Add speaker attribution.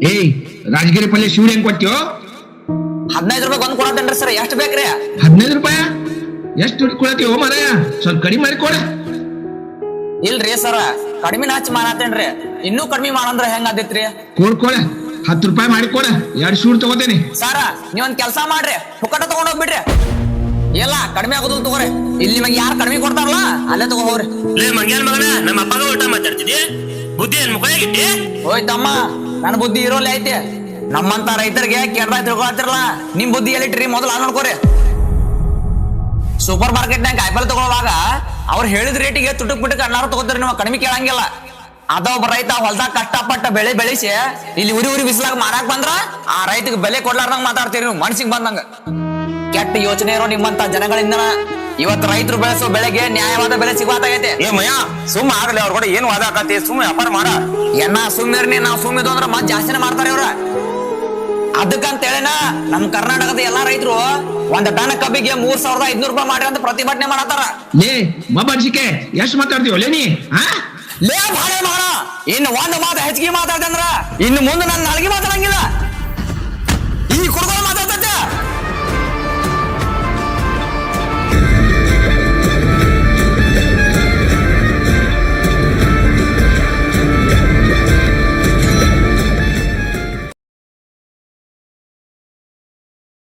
Speaker 1: ಏಯ್ ರಾಜಗಿರಿ ಪಲ್ಯ ಶಿವಡಿ ಹೆಂಗ್ ಕೊಡ್ತೀವೋ?
Speaker 2: 15 ರೂಪಾಯಿ ಒಂದ್ ಕೊಡತ್ತೇನ್ರಿ ಸರ್, ಎಷ್ಟು ಬೇಕ್ರಿ?
Speaker 1: 15 ರೂಪಾಯಿ ಎಷ್ಟು ಕೊಡತೀವೋ ಮಾರಾಯ? ಸ್ವಲ್ಪ ಕಡಿಮೆ ಮಾಡಿ ಕೊಡ.
Speaker 2: ಇಲ್ರಿ ಸರ, ಕಡಿಮೆ ಹಚ್ಚಿ ಮಾಡತ್ತೇನ್ರಿ, ಇನ್ನೂ ಕಡಿಮೆ ಮಾಡಂದ್ರ ಹೆಂಗ್ ಆದಿತ್ರಿ?
Speaker 1: ಕೊಡ 10 ರೂಪಾಯಿ ಮಾಡಿ ಕೊಡ, 2 ಶೂಡ್ ತಗೋತೇನೆ.
Speaker 2: ಸರ ನೀವೊಂದ್ ಕೆಲ್ಸ ಮಾಡ್ರಿ, ಪುಕ್ಕಟ ತಗೊಂಡ್ ಹೋಗ್ಬಿಡ್ರಿ. ಎಲ್ಲ ಕಡಿಮೆ ಆಗೋದಿಲ್ಲ ತಗೋರಿ, ಇಲ್ಲಿ ನಿಮಗೆ ಯಾರು ಕಡಿಮೆ ಕೊಡ್ತಾರಲ್ಲ ಅಲ್ಲೇ ತಗೋ ಹೋಗ್ರಿ.
Speaker 3: ಲೇ ಮಂಗ್ಯಾನ್ ಮಗನ, ನಮ್ಮ ಅಪ್ಪಗ ಊಟ ಮಾತಾಡ್ತಿದ್ದಿ, ಬುದ್ಧಿ ಏನ್ ಮುಖಾಗಿಟ್ಟಿ?
Speaker 2: ಹೋಯ್ ತಮ್ಮ, ನನ್ನ ಬುದ್ಧಿ ಇರೋಲ್ಲ ಐತಿ. ನಮ್ಮಂತ ರೈತರಿಗೆ ಕೆಡ್ರಾಯ್ ತಿಳ್ಕೊಳತ್ತಿರಲ್ಲ, ನಿಮ್ ಬುದ್ಧಿ ಎಲ್ಲಿಟ್ರಿ ಮೊದಲು ಆ ನೋಡ್ಕೋರಿ. ಸೂಪರ್ ಮಾರ್ಕೆಟ್ ನಾಗ ಕಾಯಿಪಲ್ಲೆ ತಗೊಳ್ಳುವಾಗ ಅವ್ರು ಹೇಳಿದ ರೇಟಿಗೆ ತುಟುಕ್ ಬಿಟ್ಟಕ್ಕೆ ಅನ್ನಾರು ತಗೋತೀರಿ, ನೀವು ಕಡಿಮೆ ಕೇಳಂಗಿಲ್ಲ. ಅದ ಒಬ್ಬ ರೈತ ಹೊಲ್ದಾಗ ಕಷ್ಟಪಟ್ಟ ಬೆಳೆ ಬೆಳೆಸಿ ಇಲ್ಲಿ ಉರಿ ಬಿಸಿಲಾಗ ಮಾರಾಕ್ ಬಂದ್ರ ಆ ರೈತಗೆ ಬೆಲೆ ಕೊಡ್ಲಾರ್ದಂಗ ಮಾತಾಡ್ತೀರಿ ನೀವು, ಮನ್ಸಿಗೆ ಬಂದಂಗ. ಕೆಟ್ಟ ಯೋಚನೆ ಇರೋ ನಿಮ್ಮಂತ ಜನಗಳಿಂದ ಇವತ್ತು ರೈತರು ಬೆಳೆಸೋ ಬೆಳೆಗೆ ನ್ಯಾಯವಾದ ಬೆಲೆ ಸಿಗುತ್ತಾಗೈತೆ.
Speaker 3: ಏ ಮಯ್ಯ, ಸುಮ್ಮ ಆಗಲಿ, ಅವ್ರ ಕೂಡ ಏನ್ ವಾದ ಆಕತಿ, ಸುಮ್ಮ ವ್ಯಾಪಾರ ಮಾಡ.
Speaker 2: ಎನ್ನ ಸುಮ್ಮಿರ್ನಿ, ನಾವು ಸುಮ್ಮಿದ್ವು ಅಂದ್ರ ಮತ್ ಜಾಸ್ತಿನೇ ಮಾಡ್ತಾರೆ ಇವ್ರ. ಅದಕ್ಕಂತ ಹೇಳಿನ ನಮ್ ಕರ್ನಾಟಕದ ಎಲ್ಲಾ ರೈತರು ಒಂದ್ ಟನ್ ಕಬ್ಬಿಗೆ 3500 ರೂಪಾಯಿ ಮಾಡ್ರಿ ಅಂತ ಪ್ರತಿಭಟನೆ ಮಾಡತ್ತಾರ.
Speaker 1: ಲೇ ಬಾಬಾಜಿಕೆ ಎಷ್ಟು ಮಾತಾಡ್ತೀವೋ ಲೇ ನೀ?
Speaker 2: ಲೇ ಬಾಳೆ ಮಾಡ, ಇನ್ನು ಒಂದ್ ಮಾತು ಹೆಚ್ಚಿಗೆ ಮಾತಾಡ್ತಂದ್ರ ಇನ್ನು ಮುಂದೆ ನನ್ನ ನಾಲ್ಗೆ ಮಾತಾಡಂಗಿಲ್ಲ.